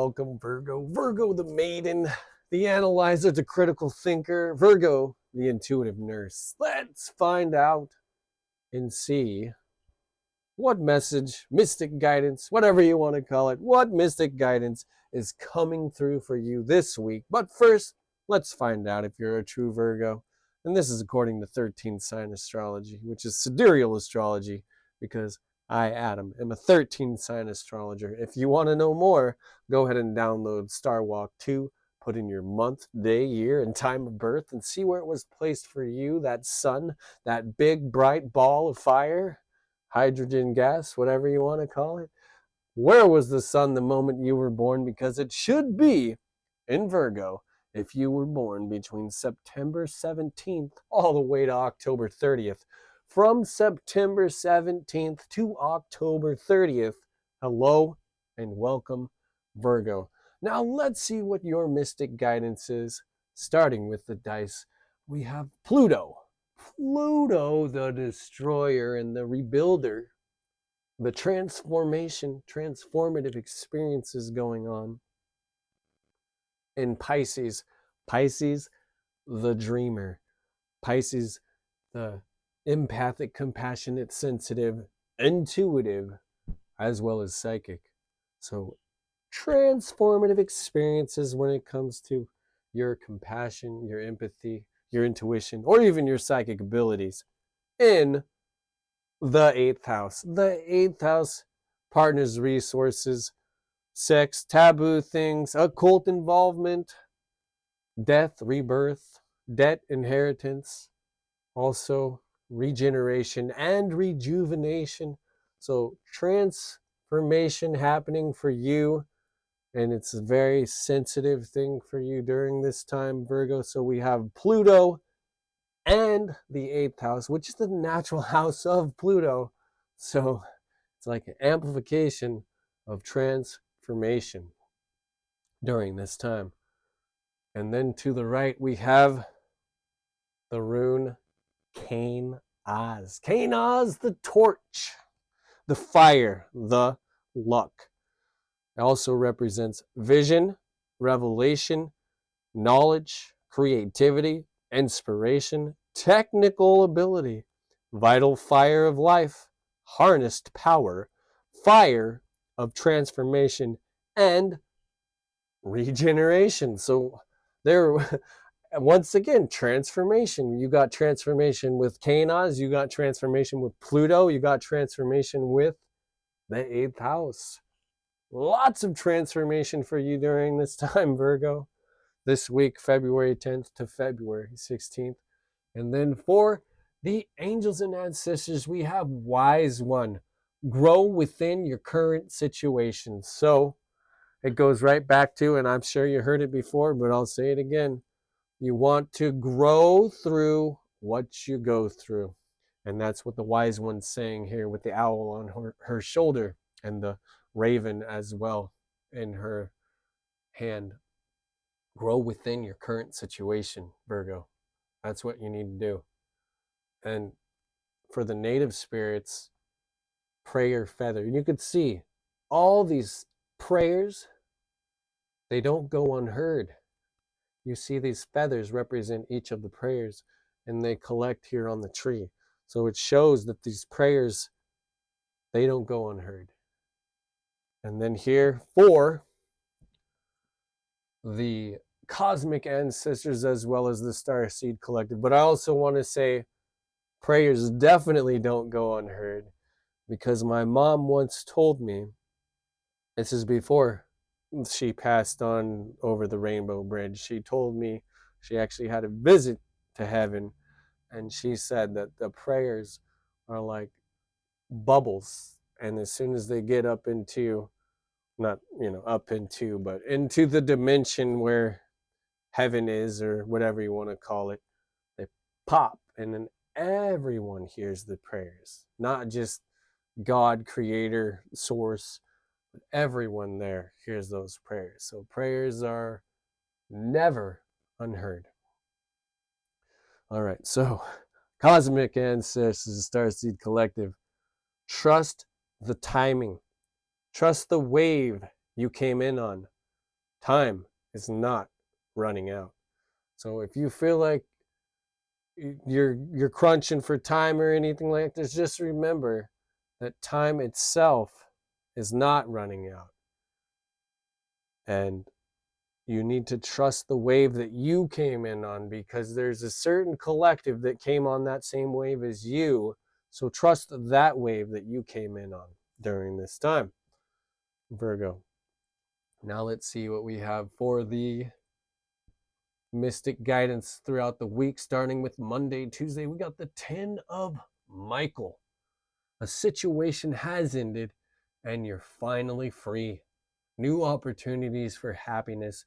Welcome, Virgo. Virgo, the maiden, the analyzer, the critical thinker. Virgo, the intuitive nurse. Let's find out and see what message, mystic guidance, whatever you want to call it, what mystic guidance is coming through for you this week. But first, let's find out if you're a true Virgo. And this is according to 13th sign astrology, which is sidereal astrology, because I, Adam, am a 13th sign astrologer. If you want to know more, go ahead and download Star Walk 2, put in your month, day, year, and time of birth, and see where it was placed for you, that sun, that big, bright ball of fire, hydrogen gas, whatever you want to call it. Where was the sun the moment you were born? Because it should be in Virgo if you were born between September 17th all the way to October 30th. From September 17th to October 30th, hello and welcome, Virgo. Now let's see what your mystic guidance is. Starting with the dice, we have Pluto. Pluto, the destroyer and the rebuilder. The transformation, transformative experiences going on. In Pisces, Pisces, the dreamer. Pisces, the empathic, compassionate, sensitive, intuitive, as well as psychic. So transformative experiences when it comes to your compassion, your empathy, your intuition, or even your psychic abilities in the 8th house. The 8th house partners resources, sex, taboo things, occult involvement, death, rebirth, debt, inheritance, also regeneration and rejuvenation. So transformation happening for you, and it's a very sensitive thing for you during this time, Virgo. So we have Pluto and the 8th house, which is the natural house of Pluto. So it's like an amplification of transformation during this time. And then to the right, we have the rune Cain-Oz. Cain-Oz, the torch, the fire, the luck. It also represents vision, revelation, knowledge, creativity, inspiration, technical ability, vital fire of life, harnessed power, fire of transformation, and regeneration. So there, once again, transformation. You got transformation with Cain-Oz, you got transformation with Pluto, you got transformation with the 8th house. Lots of transformation for you during this time, Virgo. This week, February 10th to February 16th. And then for the angels and ancestors, we have Wise One. Grow within your current situation. So it goes right back to, and I'm sure you heard it before, but I'll say it again. You want to grow through what you go through. And that's what the Wise One's saying here with the owl on her shoulder and the raven as well in her hand. Grow within your current situation, Virgo. That's what you need to do. And for the native spirits, prayer feather. And you could see all these prayers, they don't go unheard. You see these feathers represent each of the prayers, and they collect here on the tree. So it shows that these prayers, they don't go unheard. And then here for the cosmic ancestors as well as the Starseed Collective. But I also want to say prayers definitely don't go unheard, because my mom once told me, this is before she passed on over the Rainbow Bridge, she told me she actually had a visit to heaven, and she said that the prayers are like bubbles, and as soon as they get up into, not up into, but into the dimension where heaven is, or whatever you want to call it, they pop, and then everyone hears the prayers, not just God, creator, source, but everyone there hears those prayers. So prayers are never unheard. All right, so cosmic ancestors, Starseed Collective, trust the timing. Trust the wave you came in on. Time is not running out. So if you feel like you're crunching for time or anything like this, just remember that time itself is not running out. And you need to trust the wave that you came in on, because there's a certain collective that came on that same wave as you. So trust that wave that you came in on during this time, Virgo. Now let's see what we have for the mystic guidance throughout the week, starting with Monday, Tuesday. We got the 10 of Michael. A situation has ended and you're finally free. New opportunities for happiness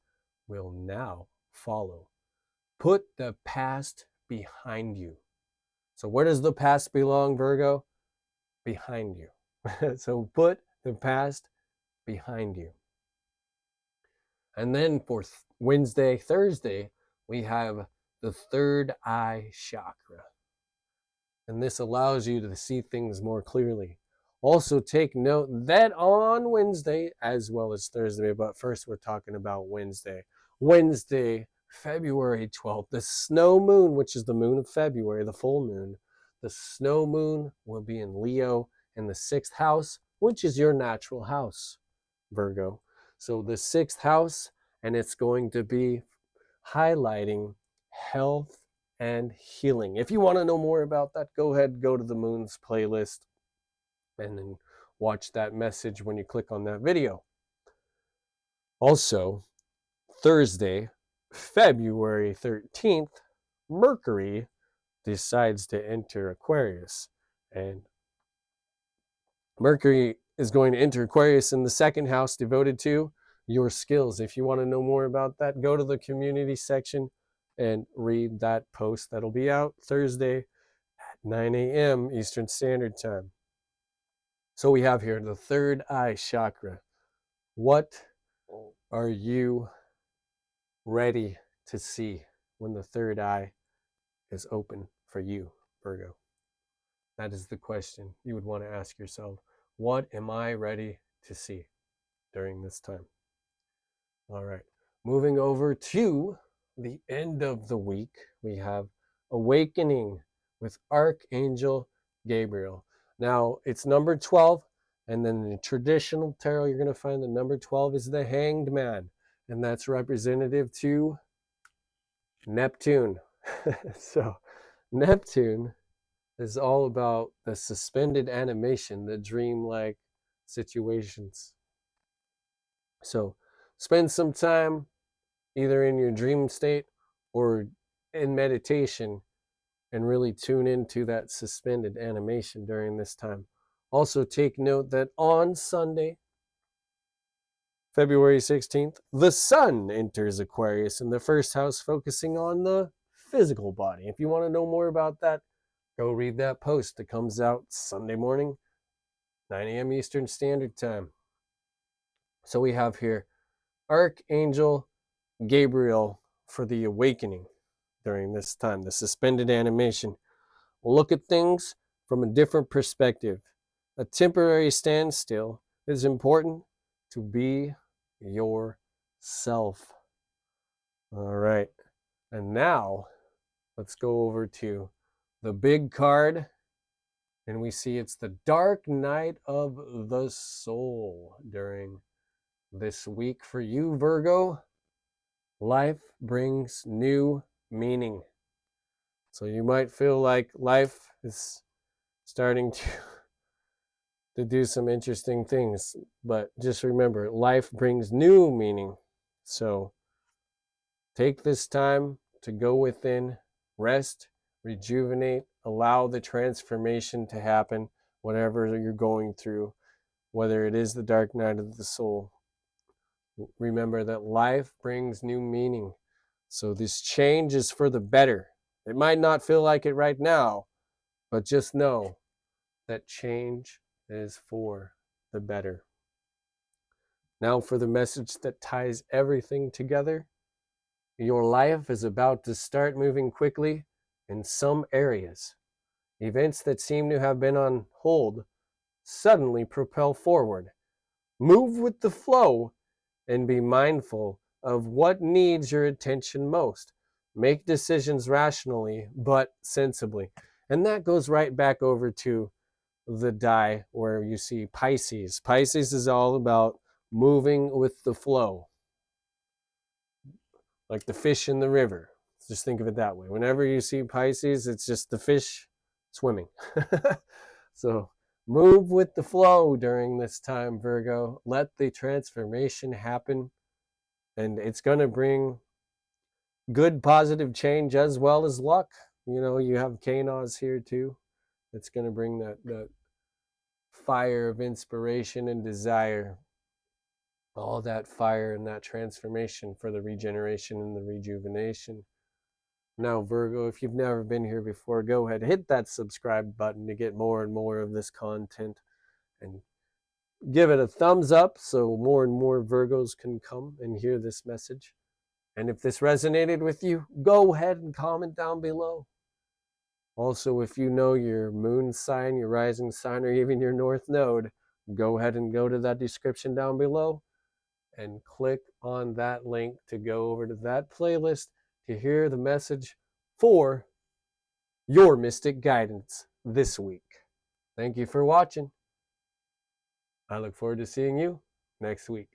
will now follow. Put the past behind you. So where does the past belong, Virgo? Behind you. So put the past behind you. And then for Wednesday, Thursday, we have the third eye chakra. And this allows you to see things more clearly. Also take note that on Wednesday, as well as Thursday, but first we're talking about Wednesday. Wednesday, February 12th, the snow moon, which is the moon of February, the full moon. The snow moon will be in Leo in the 6th house, which is your natural house, Virgo. So the 6th house, and it's going to be highlighting health and healing. If you want to know more about that, go ahead, go to the moon's playlist and then watch that message when you click on that video. Also, Thursday, February 13th, Mercury decides to enter Aquarius. And Mercury is going to enter Aquarius in the 2nd house, devoted to your skills. If you want to know more about that, go to the community section and read that post. That'll be out Thursday at 9 a.m. Eastern Standard Time. So we have here the third eye chakra. What are you ready to see when the third eye is open for you, Virgo? That is the question you would want to ask yourself. What am I ready to see during this time? All right. Moving over to the end of the week, we have Awakening with Archangel Gabriel. Now, it's number 12, and then in the traditional tarot, you're going to find the number 12 is the Hanged Man, and that's representative to Neptune. So, Neptune is all about the suspended animation, the dreamlike situations. So, spend some time either in your dream state or in meditation and really tune into that suspended animation during this time. Also take note that on Sunday, February 16th, the sun enters Aquarius in the 1st house, focusing on the physical body. If you want to know more about that, go read that post that comes out Sunday morning, 9 a.m. Eastern Standard Time. So we have here Archangel Gabriel for the awakening during this time, the suspended animation. Look at things from a different perspective. A temporary standstill is important to be yourself. All right. And now let's go over to the big card. And we see it's the dark night of the soul during this week for you, Virgo. Life brings new meaning. So you might feel like life is starting to do some interesting things, but just remember, life brings new meaning. So take this time to go within, rest, rejuvenate, allow the transformation to happen, whatever you're going through, whether it is the dark night of the soul. Remember that life brings new meaning. So this change is for the better. It might not feel like it right now, but just know that change is for the better. Now for the message that ties everything together. Your life is about to start moving quickly in some areas. Events that seem to have been on hold suddenly propel forward. Move with the flow and be mindful of what needs your attention most. Make decisions rationally, but sensibly. And that goes right back over to the die where you see Pisces. Pisces is all about moving with the flow, like the fish in the river. Just think of it that way. Whenever you see Pisces, it's just the fish swimming. So move with the flow during this time, Virgo. Let the transformation happen, and it's going to bring good positive change as well as luck. You know, you have Canos here too. It's going to bring that fire of inspiration and desire, all that fire and that transformation for the regeneration and the rejuvenation. Now, Virgo, if you've never been here before, go ahead, hit that subscribe button to get more and more of this content, and give it a thumbs up so more and more Virgos can come and hear this message. And if this resonated with you, go ahead and comment down below. Also, if you know your moon sign, your rising sign, or even your north node, go ahead and go to that description down below and click on that link to go over to that playlist to hear the message for your mystic guidance this week. Thank you for watching. I look forward to seeing you next week.